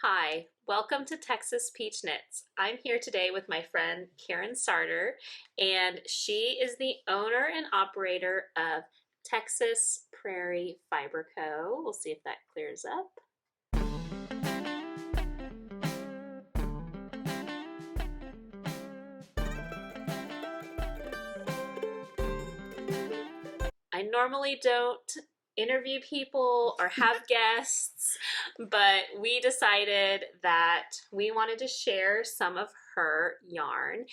Hi, welcome to Texas Peach Knits. I'm here today with my friend Kieran Sartor, and she is the owner and operator of Texas Prairie Fiber Co. We'll see if that clears up. I normally don't interview people or have guests, but we decided that we wanted to share some of her yarn.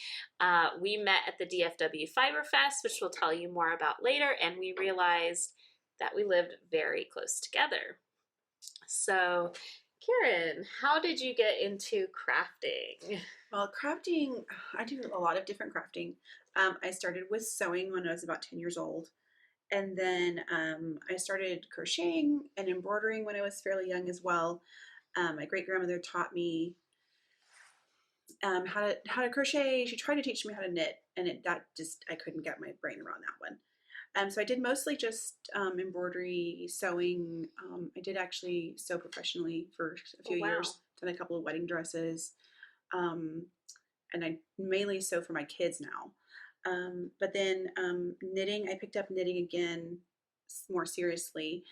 We met at the DFW Fiber Fest, which we'll tell you more about later, and we realized that we lived very close together. So, Kieran, how did you get into crafting? Well, crafting, I do a lot of different crafting. I started with sewing when I was about 10 years old. And then I started crocheting and embroidering when I was fairly young as well. My great grandmother taught me how to crochet. She tried to teach me how to knit, and I couldn't get my brain around that one. So I did mostly just embroidery, sewing. I did actually sew professionally for a few years. Done a couple of wedding dresses, and I mainly sew for my kids now. But then knitting, I picked up knitting again more seriously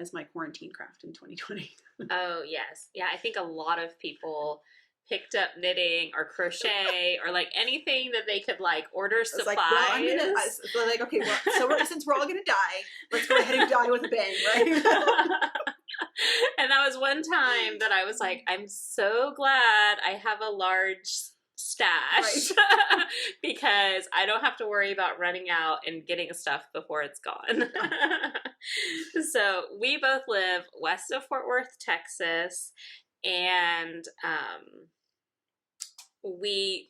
as my quarantine craft in 2020. Oh, yes. Yeah, I think a lot of people picked up knitting or crochet or like anything that they could like order supplies. Like, well, okay, well, since we're all gonna die, let's go ahead and die with a bang, right? And that was one time that I was like, I'm so glad I have a large stash, right? Because I don't have to worry about running out and getting stuff before it's gone. So we both live west of Fort Worth, Texas, and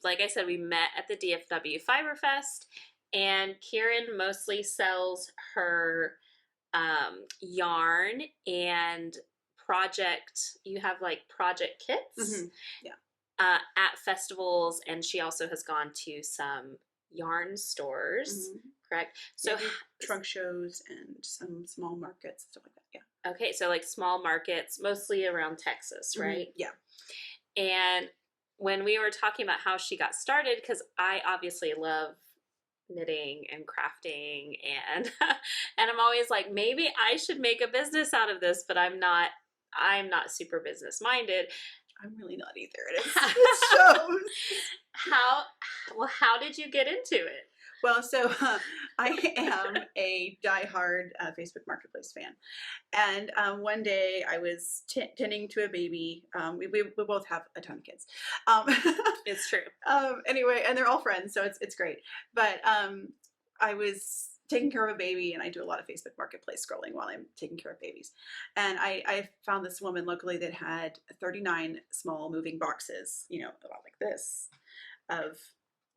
like I said, we met at the DFW Fiber Fest, and Kieran mostly sells her yarn and you have like project kits. Mm-hmm. Yeah. At festivals, and she also has gone to some yarn stores, correct? So trunk shows and some small markets, stuff like that. Yeah. Okay, so like small markets, mostly around Texas, right? Yeah. And when we were talking about how she got started, because I obviously love knitting and crafting, and and I'm always like, maybe I should make a business out of this, but I'm not super business minded. I'm really not either. It shows. How did you get into it? Well, so I am a diehard Facebook Marketplace fan. And one day I was tending to a baby. We both have a ton of kids. It's true. Anyway, and they're all friends, so it's great. But I was taking care of a baby, and I do a lot of Facebook Marketplace scrolling while I'm taking care of babies. And I found this woman locally that had 39 small moving boxes, about like this, of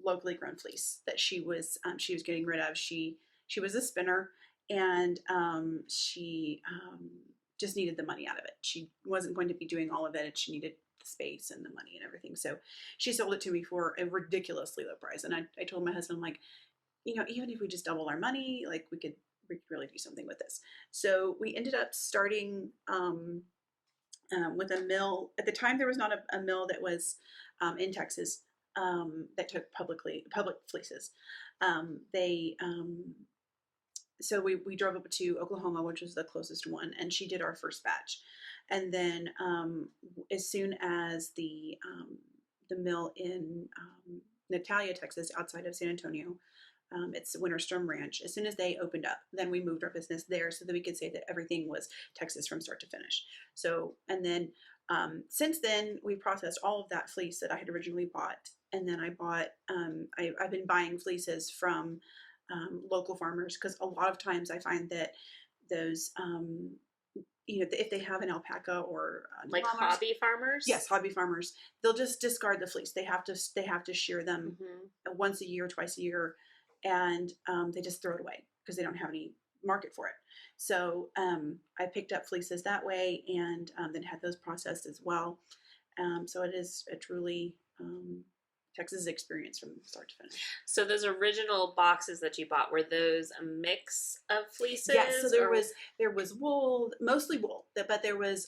locally grown fleece that she was getting rid of. She was a spinner, and she just needed the money out of it. She wasn't going to be doing all of it, and she needed the space and the money and everything. So she sold it to me for a ridiculously low price. And I told my husband, like, even if we just double our money, like we could really do something with this. So we ended up starting with a mill. At the time, there was not a mill that was in Texas that took public fleeces. So we drove up to Oklahoma, which was the closest one, and she did our first batch. And then as soon as the mill in Natalia, Texas, outside of San Antonio, it's Winter Storm Ranch. As soon as they opened up, then we moved our business there so that we could say that everything was Texas from start to finish. So, and then since then, we processed all of that fleece that I had originally bought. And then I bought, I've been buying fleeces from local farmers, because a lot of times I find that those, if they have an alpaca or like hobby farmers, yes, hobby farmers, they'll just discard the fleece. They have to shear them once a year, twice a year, and they just throw it away because they don't have any market for it. So I picked up fleeces that way, and then had those processed as well. So it is a truly Texas experience from start to finish. So those original boxes that you bought, were those a mix of fleeces? Yes, so there was wool, mostly wool, but there was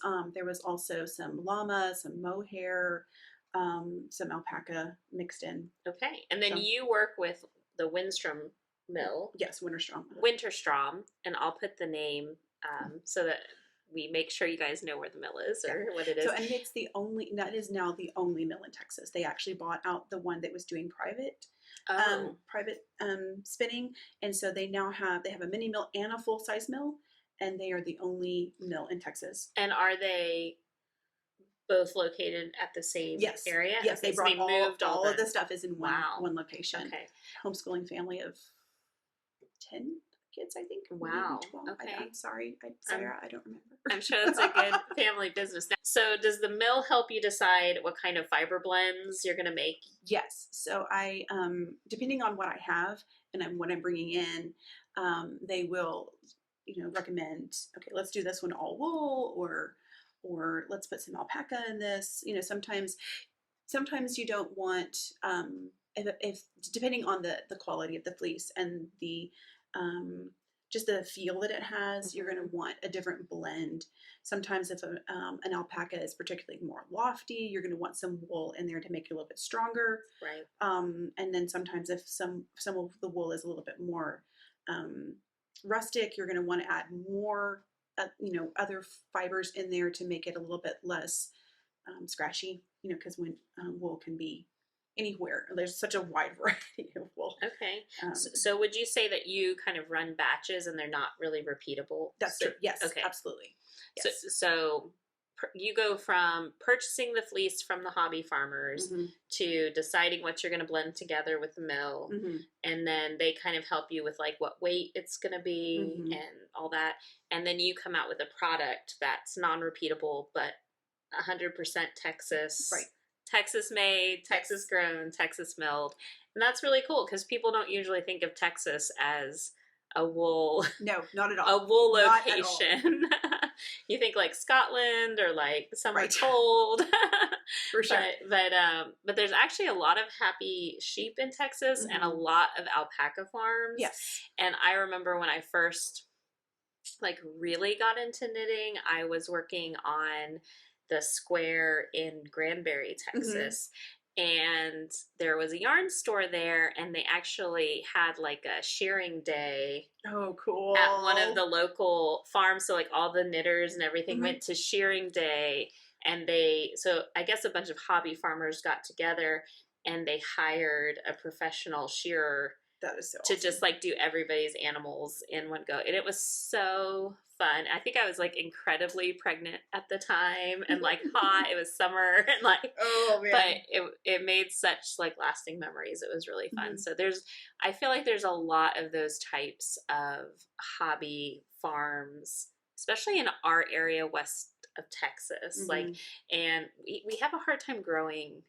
also some llama, some mohair, some alpaca mixed in. Okay, and then So, you work with the Windstrom mill. yes, Winterstrom. Winterstrom, and I'll put the name so that we make sure you guys know where the mill is or what it is. So, and that is now the only mill in Texas. They actually bought out the one that was doing private spinning, and so they have a mini mill and a full size mill, and they are the only mill in Texas. And are they both located at the same area? Yes, okay, they brought moved all of the stuff is in one location. Okay. Homeschooling family of 10 kids, I think. Wow. 12. Okay. I'm sorry, Sarah, I don't remember. I'm sure it's a good family business. So does the mill help you decide what kind of fiber blends you're going to make? Yes. So I, depending on what I have and what I'm bringing in, they will, recommend, okay, let's do this one all wool, or let's put some alpaca in this. Sometimes you don't want, if depending on the quality of the fleece and the just the feel that it has, you're going to want a different blend. Sometimes if an alpaca is particularly more lofty, you're going to want some wool in there to make it a little bit stronger. Right. And then sometimes if some of the wool is a little bit more rustic, you're going to want to add more, other fibers in there to make it a little bit less scratchy. Because when wool can be anywhere. There's such a wide variety of wool. Okay. So would you say that you kind of run batches and they're not really repeatable? That's true. Yes. Okay. Absolutely. Yes. So you go from purchasing the fleece from the hobby farmers to deciding what you're going to blend together with the mill. And then they kind of help you with like what weight it's going to be and all that. And then you come out with a product that's non-repeatable, but 100% Texas. Right. Texas made, Texas grown, Texas milled. And that's really cool because people don't usually think of Texas as a wool. No, not at all. A wool location. You think like Scotland or like somewhere cold. For sure. But there's actually a lot of happy sheep in Texas and a lot of alpaca farms. Yes. And I remember when I first really got into knitting, I was working on the square in Granbury, Texas. And there was a yarn store there, and they actually had like a shearing day. Oh, cool. At one of the local farms. So like all the knitters and everything went to shearing day. And so I guess a bunch of hobby farmers got together and they hired a professional shearer. That is so to awesome. just like do everybody's animals in one go. And it was so fun. I think I was like incredibly pregnant at the time and like hot. It was summer and like, oh man. But it made such like lasting memories. It was really fun. So I feel like there's a lot of those types of hobby farms, especially in our area west of Texas. And we have a hard time growing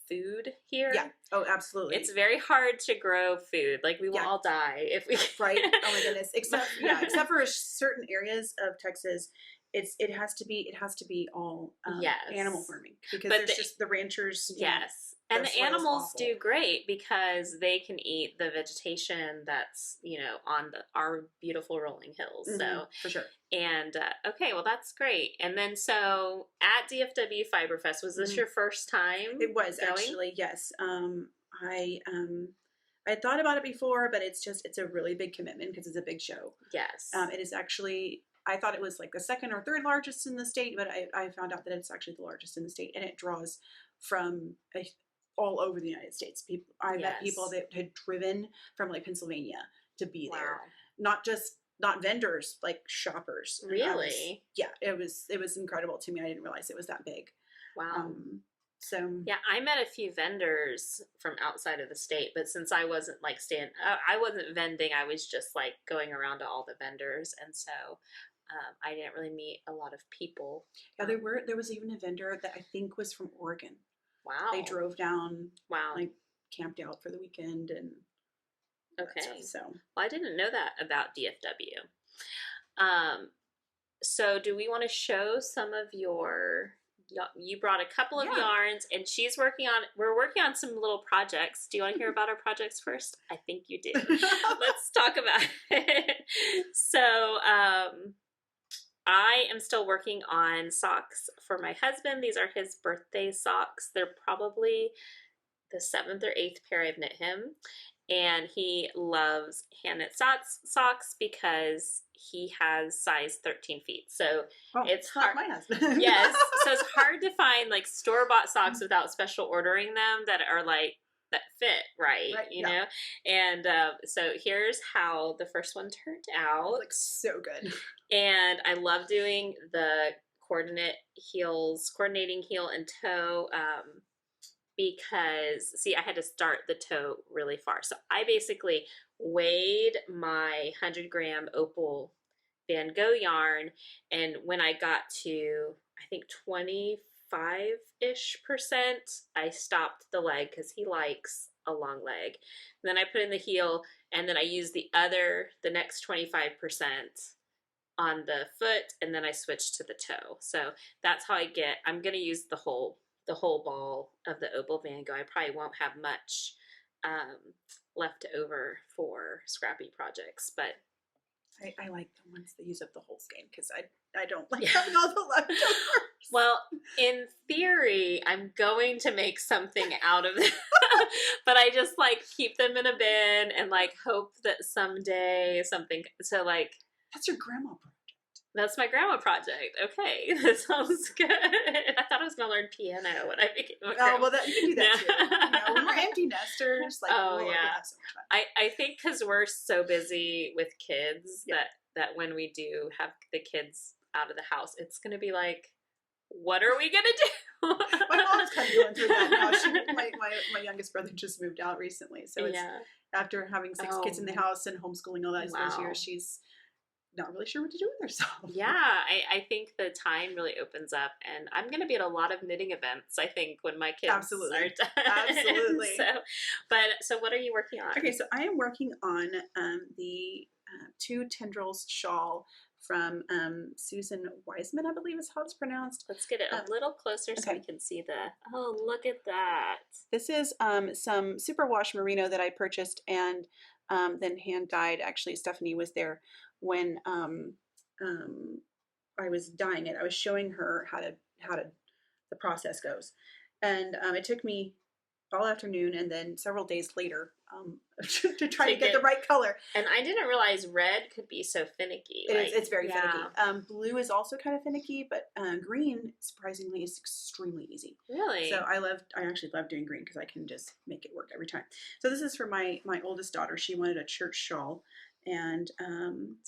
food here. Yeah. Oh, absolutely. It's very hard to grow food. Like we will all die if we. Right. Oh my goodness. Except for certain areas of Texas, it has to be all animal farming because there's just the ranchers. Yes. And the animals do great because they can eat the vegetation that's, on our beautiful rolling hills. So for sure. And okay, well that's great. And then so at DFW Fiberfest, was this your first time? It was going? Actually, yes. I thought about it before, but it's a really big commitment because it's a big show. Yes. It is actually. I thought it was like the second or third largest in the state, but I found out that it's actually the largest in the state, and it draws from all over the United States. I met people that had driven from like Pennsylvania to be there, not vendors, like shoppers. Really? It was incredible to me. I didn't realize it was that big. Wow. So yeah, I met a few vendors from outside of the state, but since I wasn't like I wasn't vending, I was just like going around to all the vendors, and so I didn't really meet a lot of people. Yeah, there was even a vendor that I think was from Oregon. Wow. They drove down. Wow. Like camped out for the weekend and. Okay. So. Well, I didn't know that about DFW. So do we want to show some of your you brought a couple of Yeah. yarns, and we're working on some little projects. Do you want to hear about our projects first? I think you do. Let's talk about it. So, I am still working on socks for my husband. These are his birthday socks. They're probably the 7th or 8th pair I've knit him. And he loves hand knit socks because he has size 13 feet. So it's like hard. my husband. Yes. So it's hard to find like store-bought socks without special ordering them that are like, that fit right, you know? And so here's how the first one turned out. It looks so good. And I love doing the coordinating heel and toe, because see, I had to start the toe really far. So I basically weighed my 100-gram opal Van Gogh yarn, and when I got to, I think 25-ish%, I stopped the leg because he likes a long leg. And then I put in the heel, and then I used the next 25% on the foot, and then I switched to the toe. So that's how I'm going to use the whole ball of the opal Van Gogh. I probably won't have much left over for scrappy projects, but I like the ones that use up the whole skein because I don't like having all the leftovers. Well, in theory, I'm going to make something out of it, but I just like keep them in a bin and like hope that someday something. So like that's your grandma project. That's my grandma project. Okay, that sounds good. I thought I was going to learn piano when I became a grandma. Oh, well, you can do that too. You know, when we're empty nesters, like, oh, we'll yeah. have so much fun. I think because we're so busy with kids that when we do have the kids out of the house, it's going to be like, what are we going to do? My mom's kind of going through that now. My youngest brother just moved out recently. So it's after having 6 kids in the house and homeschooling all those years, she's not really sure what to do with herself. Yeah, I think the time really opens up, and I'm going to be at a lot of knitting events, I think, when my kids are done. Absolutely. So what are you working on? Okay, so I am working on the 2 Tendrils shawl from Susan Weissman, I believe is how it's pronounced. Let's get it a little closer so we can see oh, look at that. This is some Superwash Merino that I purchased and then hand dyed. Actually, Stephanie was there when I was dyeing it. I was showing her how the process goes, and it took me all afternoon and then several days later to try to get the right color. And I didn't realize red could be so finicky. It's very finicky. Blue is also kind of finicky, but green, surprisingly, is extremely easy. Really? So I actually love doing green because I can just make it work every time. So this is for my oldest daughter. She wanted a church shawl. And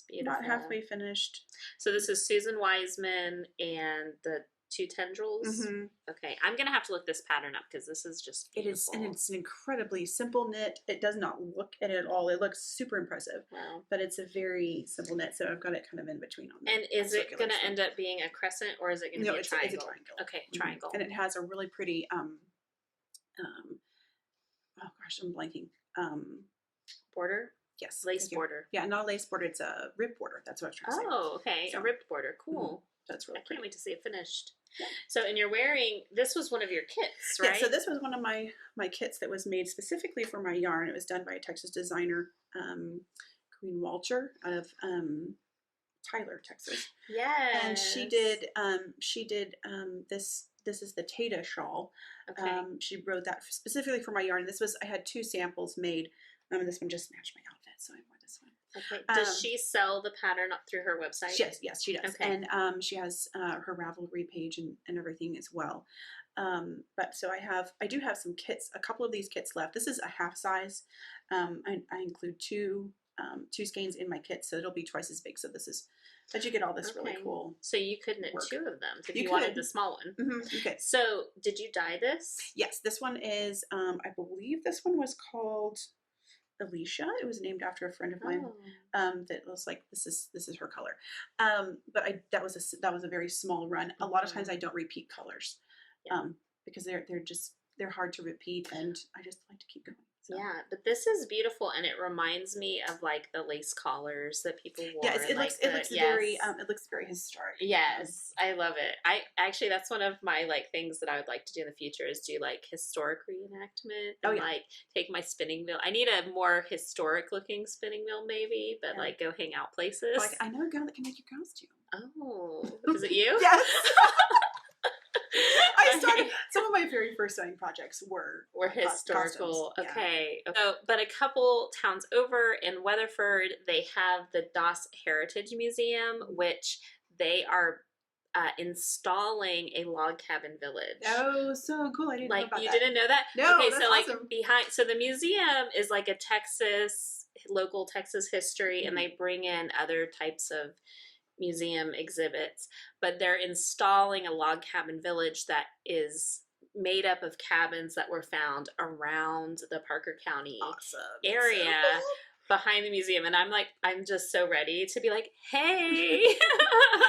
it's not halfway finished. So this is Susan Weissman and the 2 Tendrils. Mm-hmm. Okay, I'm gonna have to look this pattern up because this is just beautiful. It is, and it's an incredibly simple knit. It does not look at it at all. It looks super impressive. Wow. But it's a very simple knit, so I've got it kind of in between on. And is it gonna end up being a crescent or is it gonna be a triangle? It's a triangle. Okay, triangle. And it has a really pretty oh gosh, I'm blanking. Border. Yes. Lace border. Yeah, not a lace border. It's a rib border. That's what I was trying to say. Oh, okay. So, a ribbed border. Cool. That's really I can't wait to see it finished. Yeah. So, and you're wearing, this was one of your kits, right? Yeah, so this was one of my kits that was made specifically for my yarn. It was done by a Texas designer, Corrine Walcher out of Tyler, Texas. Yes. And she did this is the Taeda shawl. Okay. She wrote that specifically for my yarn. I had 2 samples made. And this one just matched my outfit, so I wore this one. Okay. Does she sell the pattern up through her website? Yes, she does. Okay. And she has her Ravelry page and everything as well. But so I do have some kits, a couple of these kits left. This is a half size. I include 2 skeins in my kit, so it'll be twice as big. So but you get all this really cool. So you could knit 2 of them if you could. wanted the small one. Mm-hmm. Okay. So did you dye this? Yes, this one is, I believe this one was called Alicia. It was named after a friend of mine. That was like, this is her color. But that was a very small run. A lot of times I don't repeat colors, because they're hard to repeat, and I just like to keep going. So. Yeah, but this is beautiful, and it reminds me of like the lace collars that people wore. Yes, it looks very historic. Yes, I love it. I actually, that's one of my like things that I would like to do in the future is do like historic reenactment and like take my spinning wheel. I need a more historic looking spinning wheel maybe, but like go hang out places. Like I know a girl that can make your costume. Oh, is it you? Yes. I started. Some of my very first sewing projects were historical. Costumes. Okay. So, but a couple towns over in Weatherford, they have the Doss Heritage Museum, which they are installing a log cabin village. Oh, so cool! I didn't know about that. You didn't know that? No, okay, that's so awesome. So the museum is like a local Texas history, and they bring in other types of museum exhibits, but they're installing a log cabin village that is made up of cabins that were found around the Parker County area so cool. behind the museum. And I'm just so ready to be like, hey.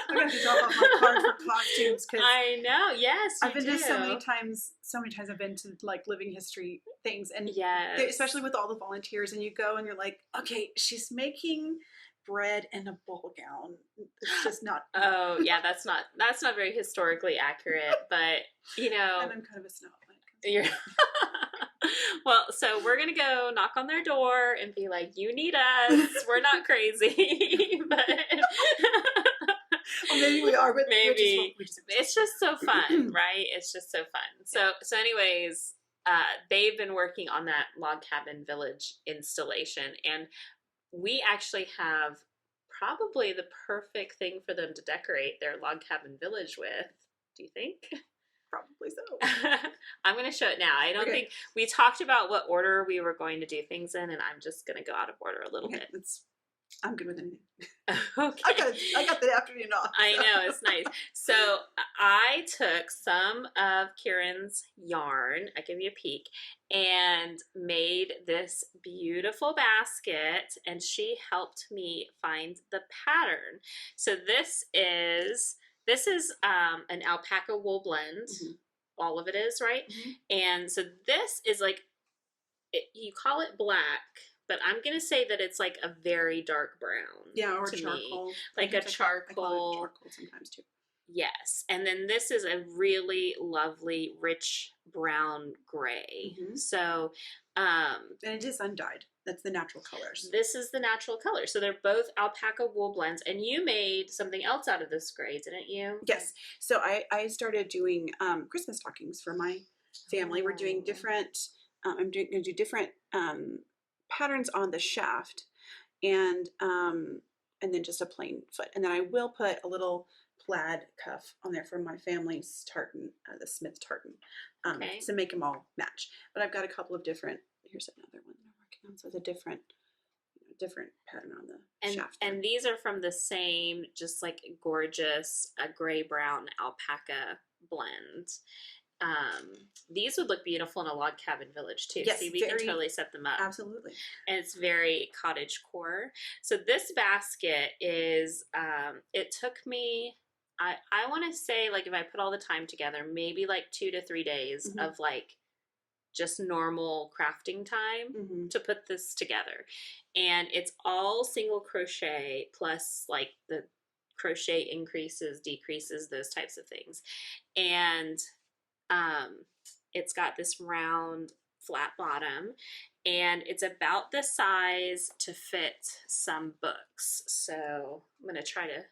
I'm going to have to drop off my card for costumes. I know, yes, I've been to so many times I've been to like living history things, and especially with all the volunteers, and you go and you're like, okay, she's making bread in a ball gown. It's just not. Oh yeah, that's not very historically accurate, but you know. And I'm kind of a snob when it comes to Well, so we're gonna go knock on their door and be like, "You need us. We're not crazy, but." Well, maybe we are, but maybe it's just so fun, right? It's just so fun. So anyways, they've been working on that log cabin village installation, and we actually have probably the perfect thing for them to decorate their log cabin village with. Do you think? Probably so. I'm going to show it now. I don't think we talked about what order we were going to do things in, and I'm just going to go out of order a little bit. I'm good with anything. Okay. I got the afternoon off. I know, it's nice. So I took some of Kieran's yarn, I give you a peek, and made this beautiful basket, and she helped me find the pattern. So this is an alpaca wool blend. Mm-hmm. All of it is, right? Mm-hmm. And so this is like, you call it black, but I'm going to say that it's like a very dark brown. Yeah, or charcoal. Me. Like a charcoal. I call it charcoal sometimes too. Yes. And then this is a really lovely, rich brown gray. Mm-hmm. So, and it is undyed. That's the natural colors. This is the natural color. So they're both alpaca wool blends. And you made something else out of this gray, didn't you? Yes. So I started doing Christmas stockings for my family. We're doing different, I'm going to do different patterns on the shaft, and then just a plain foot. And then I will put a little plaid cuff on there for my family's tartan, the Smith tartan, to make them all match. But I've got a couple of different, here's another one that I'm working on. So it's a different pattern on the shaft. And these are from the same, just like gorgeous gray-brown alpaca blend. These would look beautiful in a log cabin village too. Yes, see, we can totally set them up. Absolutely. And it's very cottage core. So this basket is, it took me, I want to say, like, if I put all the time together, maybe like 2 to 3 days mm-hmm. of like just normal crafting time mm-hmm. to put this together. And it's all single crochet plus like the crochet increases, decreases, those types of things. And it's got this round flat bottom, and it's about the size to fit some books. So I'm going to try to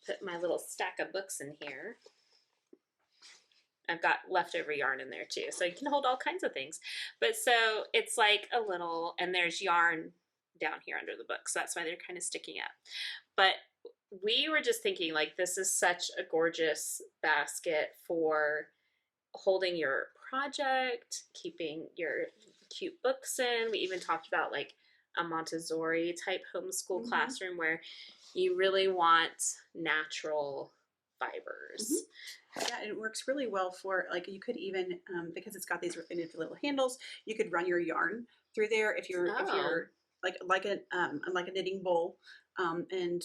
put my little stack of books in here. I've got leftover yarn in there too, so you can hold all kinds of things. But so it's like a little, and there's yarn down here under the book, so that's why they're kind of sticking up. But we were just thinking, like, this is such a gorgeous basket for holding your project, keeping your cute books in. We even talked about like a Montessori type homeschool mm-hmm. classroom where you really want natural fibers. Mm-hmm. Yeah, it works really well for, like, you could even, because it's got these little handles, you could run your yarn through there if you're like a knitting bowl, and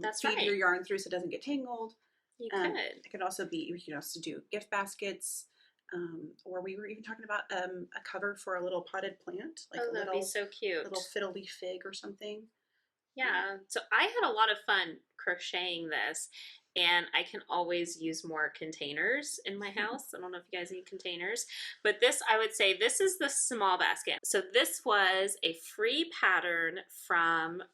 that's feed right. your yarn through so it doesn't get tangled. You could. It could also be, you can also do gift baskets. or we were even talking about a cover for a little potted plant, like Oh, a that'd be so cute. little fiddle leaf fig or something. Yeah. So I had a lot of fun crocheting this, and I can always use more containers in my house. I don't know if you guys need containers, but this, I would say this is the small basket. So this was a free pattern from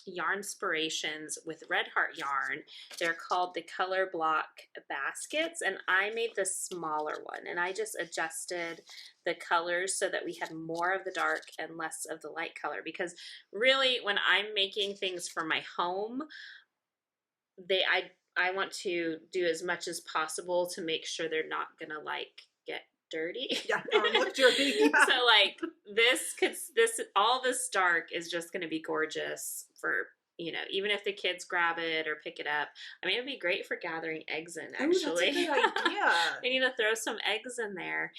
Yarnspirations with Red Heart yarn. They're called the Colorblock baskets, and I made the smaller one, and I just adjusted the colors so that we had more of the dark and less of the light color, because really when I'm making things for my home, I want to do as much as possible to make sure they're not gonna like get dirty. Yeah, or look dirty. Yeah. So like all this dark is just gonna be gorgeous for, even if the kids grab it or pick it up. I mean, it'd be great for gathering eggs in, actually. Ooh, that's a good idea. We need to throw some eggs in there.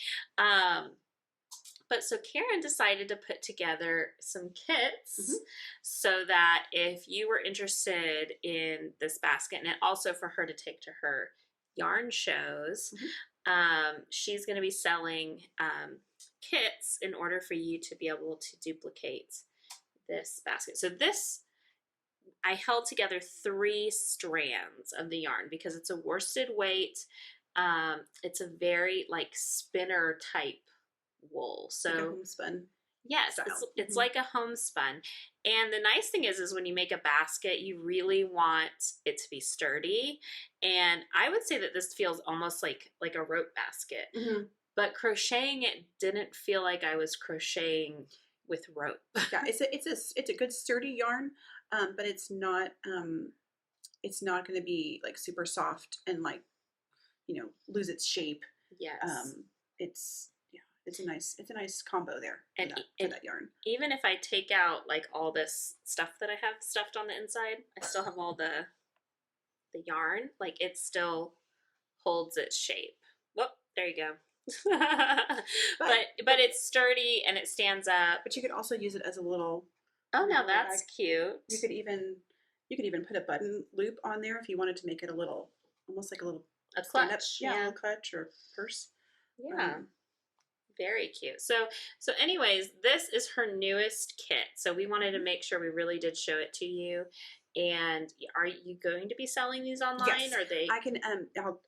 But so Kieran decided to put together some kits so that if you were interested in this basket, and also for her to take to her yarn shows, she's going to be selling kits in order for you to be able to duplicate this basket. So this, I held together 3 strands of the yarn because it's a worsted weight. It's a very like spinner type wool. So like a homespun. Yes, it's like a homespun. And the nice thing is when you make a basket, you really want it to be sturdy. And I would say that this feels almost like a rope basket. But crocheting it didn't feel like I was crocheting with rope. Yeah, it's a good sturdy yarn, but it's not going to be like super soft and like lose its shape. Yes. It's a nice combo there for that yarn. Even if I take out like all this stuff that I have stuffed on the inside, I still have all the yarn. Like it still holds its shape. Whoop, there you go. but it's sturdy and it stands up. But you could also use it as a little. Oh, now that's cute. You could even put a button loop on there if you wanted to make it a little, almost like a clutch. Yeah, a little clutch or purse. Yeah. Very cute. So anyways, this is her newest kit. So we wanted to make sure we really did show it to you. And are you going to be selling these online? Yes, or are they? I can.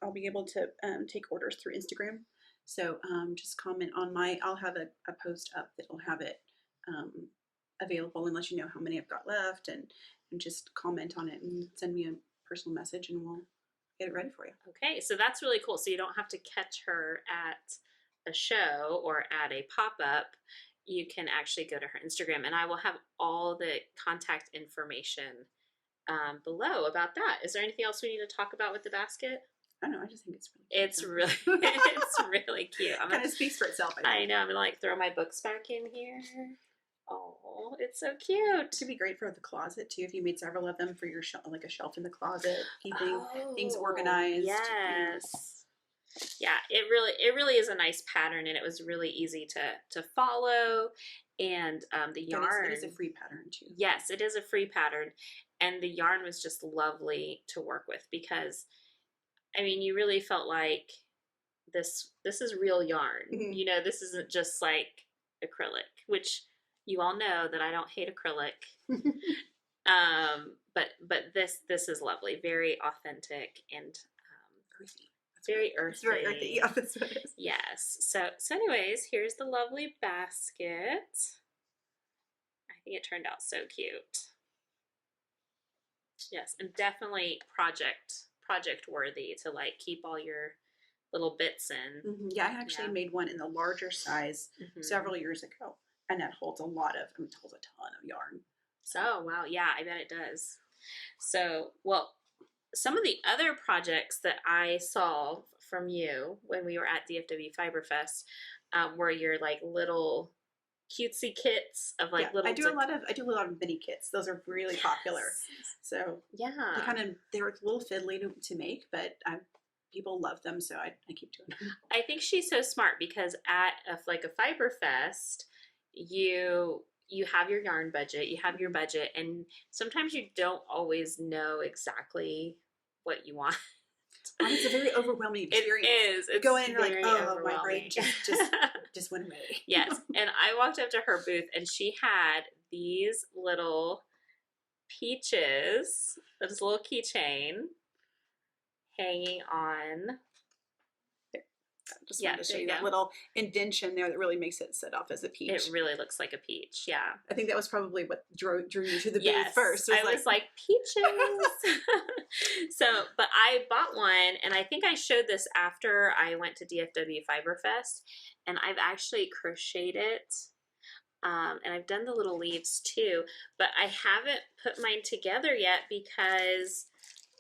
I'll be able to take orders through Instagram. So just comment on I'll have a post up that'll have it available and let you know how many I've got left, and just comment on it and send me a personal message and we'll get it ready for you. Okay, so that's really cool. So you don't have to catch her at a show or at a pop-up. You can actually go to her Instagram, and I will have all the contact information below about that. Is there anything else we need to talk about with the basket? I don't know. I just think it's really it's really cute. Kind of speaks for itself. I know. I'm gonna like throw my books back in here. Oh, it's so cute. It could be great for the closet too if you made several of them for your shelf, like a shelf in the closet, keeping things organized. Yes. Yeah, it really is a nice pattern, and it was really easy to follow. And the yarn, it is a free pattern too. Yes, it is a free pattern, and the yarn was just lovely to work with because, I mean, you really felt like this is real yarn. This isn't just like acrylic, which you all know that I don't hate acrylic. But this is lovely, very authentic and earthy. Very earthy. It's very earthy. Yeah, that's what it is. Yes. So anyways, here's the lovely basket. I think it turned out so cute. Yes, and definitely project worthy to like keep all your little bits in. Yeah, I actually made one in the larger size several years ago, and that holds a lot of. It holds a ton of yarn. So wow, yeah, I bet it does. So some of the other projects that I saw from you when we were at DFW Fiber Fest were your like little cutesy kits of like little. I do a lot of mini kits. Those are really popular. So yeah, they're a little fiddly to make, but people love them, so I keep doing them. I think she's so smart because at a Fiber Fest, you have your yarn budget, you have your budget, and sometimes you don't always know exactly what you want. It's a very overwhelming experience. It is. It's go in and you're like, oh, my overwhelming. brain just went away. Yes. And I walked up to her booth and she had these little peaches, this little keychain hanging on. I just wanted to show you that little indentation there that really makes it set off as a peach. It really looks like a peach, yeah. I think that was probably what drew you to the booth first. I was like peaches. So, but I bought one, and I think I showed this after I went to DFW Fiber Fest, and I've actually crocheted it. And I've done the little leaves too, but I haven't put mine together yet because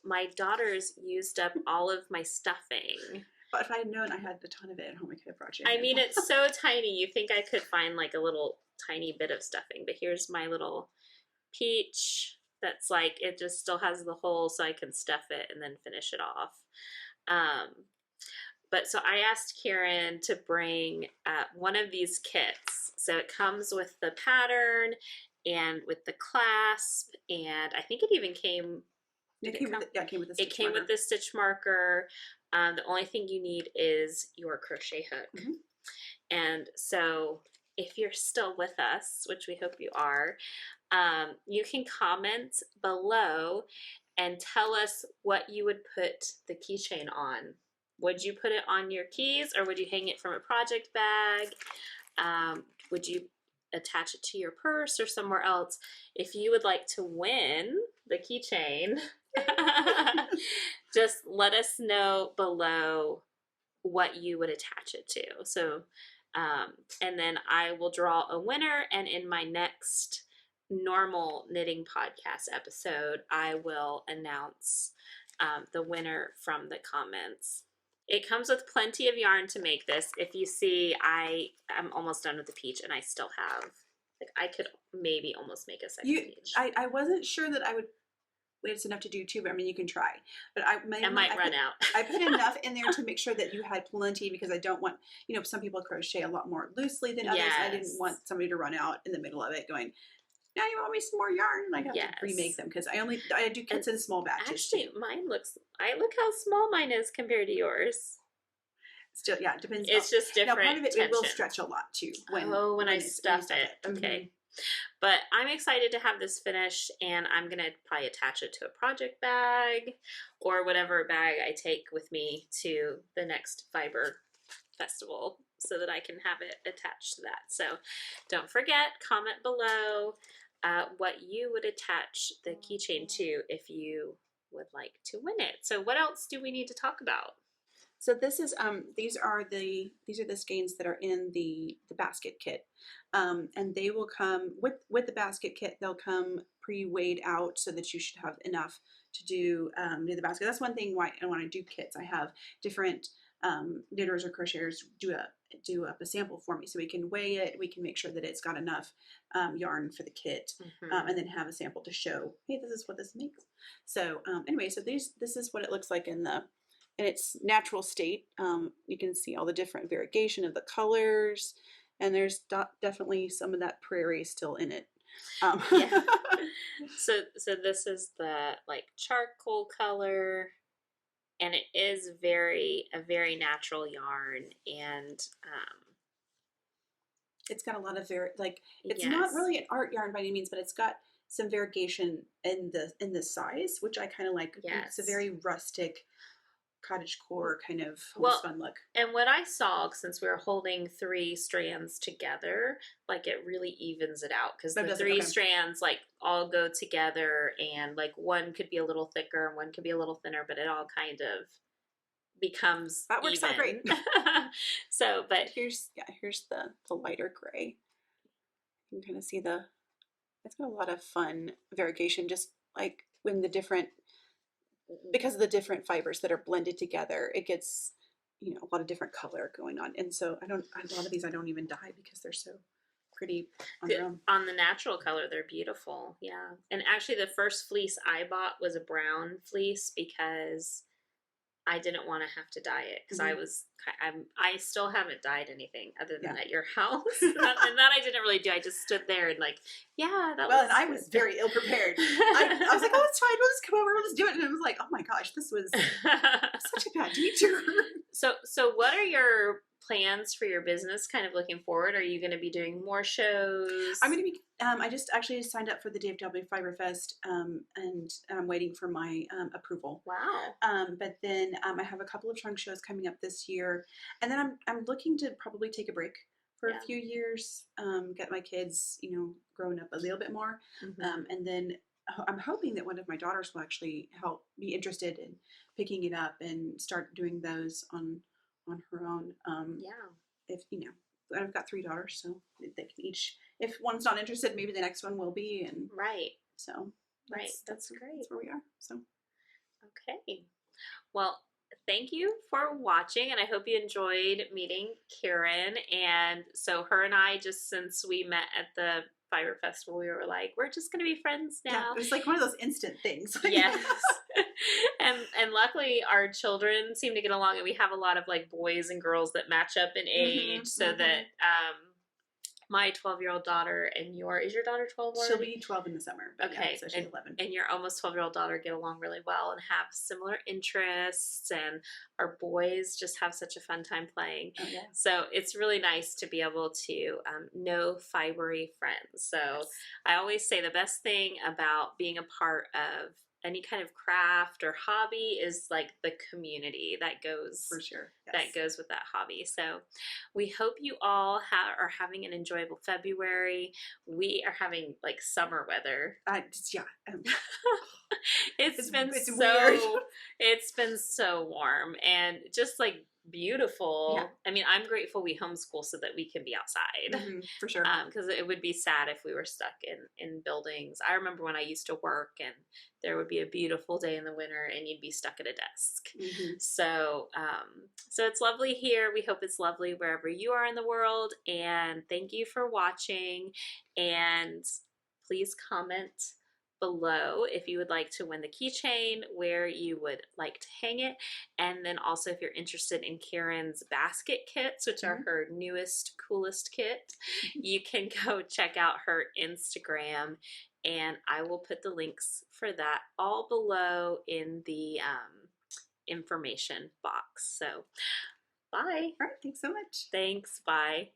my daughters used up all of my stuffing. But if I had known I had a ton of it at home, I could have brought you. I mean, it's so tiny. You think I could find like a little tiny bit of stuffing, but here's my little peach that's like, it just still has the hole so I can stuff it and then finish it off. But so I asked Kieran to bring one of these kits. So it comes with the pattern and with the clasp, and I think it even came. It came with the stitch marker. With the stitch marker. The only thing you need is your crochet hook. Mm-hmm. And so if you're still with us, which we hope you are, you can comment below and tell us what you would put the keychain on. Would you put it on your keys, or would you hang it from a project bag? Would you attach it to your purse or somewhere else? If you would like to win the keychain, just let us know below what you would attach it to. So, and then I will draw a winner, and in my next normal knitting podcast episode, I will announce the winner from the comments. It comes with plenty of yarn to make this. If you see, I'm almost done with the peach, and I still have, like, I could maybe almost make a second peach. I wasn't sure that I would. It's enough to do two, but I mean, you can try. But I might run out. I put enough in there to make sure that you had plenty, because I don't want, some people crochet a lot more loosely than others. Yes. I didn't want somebody to run out in the middle of it going, now you want me some more yarn? And I have to remake them, because I do kits in small batches. Actually, look how small mine is compared to yours. Still, yeah, it depends. It's just different. Now, part of it will stretch a lot too when I stuff it. Okay. Mm-hmm. But I'm excited to have this finished, and I'm going to probably attach it to a project bag or whatever bag I take with me to the next fiber festival so that I can have it attached to that. So don't forget, comment below what you would attach the keychain to if you would like to win it. So what else do we need to talk about? So this is these are the skeins that are in the basket kit, and they will come with the basket kit. They'll come pre-weighed out so that you should have enough to do the basket. That's one thing why when I do kits, I have different knitters or crocheters do up a sample for me, so we can weigh it. We can make sure that it's got enough yarn for the kit, and then have a sample to show, hey, this is what this makes. So anyway, so this is what it looks like in its natural state. You can see all the different variegation of the colors, and there's definitely some of that prairie still in it. Yeah. So this is the like charcoal color, and it is a very natural yarn, and it's got a lot of it's not really an art yarn by any means, but it's got some variegation in the size, which I kind of like. Yes. It's a very rustic cottagecore kind of fun look. And what I saw, since we were holding 3 strands together, like it really evens it out, because the 3 strands like all go together, and like one could be a little thicker and one could be a little thinner, but it all kind of becomes that works out great. So, but here's the lighter gray. You can kind of see it's got a lot of fun variegation, just like when because of the different fibers that are blended together, it gets a lot of different color going on. And so a lot of these I don't even dye because they're so pretty on their own. On the natural color, they're beautiful. Yeah. And actually the first fleece I bought was a brown fleece, because I didn't want to have to dye it because I still haven't dyed anything other than at your house. And that I didn't really do. I just stood there and like, and I was very ill prepared. I was like, oh, it's fine. We'll just come over. We'll just do it. And I was like, oh my gosh, this was such a bad teacher. So what are your plans for your business kind of looking forward? Are you going to be doing more shows? I'm going to be, I just actually signed up for the DFW Fiber Fest, and I'm waiting for my approval. Wow. But then I have a couple of trunk shows coming up this year. And then I'm looking to probably take a break for a few years, get my kids, growing up a little bit more. And then I'm hoping that one of my daughters will actually be interested in picking it up and start doing those on her own. If I've got 3 daughters, so they can each, if one's not interested, maybe the next one will be. And so that's great. That's where we are. So okay, well, thank you for watching, and I hope you enjoyed meeting Kieran. And so her and I, just since we met at the Fiber Festival, we were like, we're just gonna be friends now. Yeah, it was like one of those instant things. Yes. and luckily our children seem to get along, and we have a lot of like boys and girls that match up in age, so that my 12-year-old daughter and is your daughter 12 already? She'll be 12 in the summer. Okay. So she's 11. And your almost 12-year-old daughter get along really well and have similar interests, and our boys just have such a fun time playing. Oh, yeah. So it's really nice to be able to know fibery friends. So I always say the best thing about being a part of any kind of craft or hobby is like the community that goes for sure. That goes with that hobby. So we hope you all are having an enjoyable February. We are having like summer weather. It's been so warm and just like beautiful. I mean, I'm grateful we homeschool so that we can be outside. For sure. Because it would be sad if we were stuck in buildings. I remember when I used to work and there would be a beautiful day in the winter and you'd be stuck at a desk. So it's lovely here. We hope it's lovely wherever you are in the world. And thank you for watching. And please comment below if you would like to win the keychain, where you would like to hang it, and then also if you're interested in Kieran's basket kits, which are her newest, coolest kit, you can go check out her Instagram, and I will put the links for that all below in the information box. So bye. All right, thanks so much. Thanks, bye.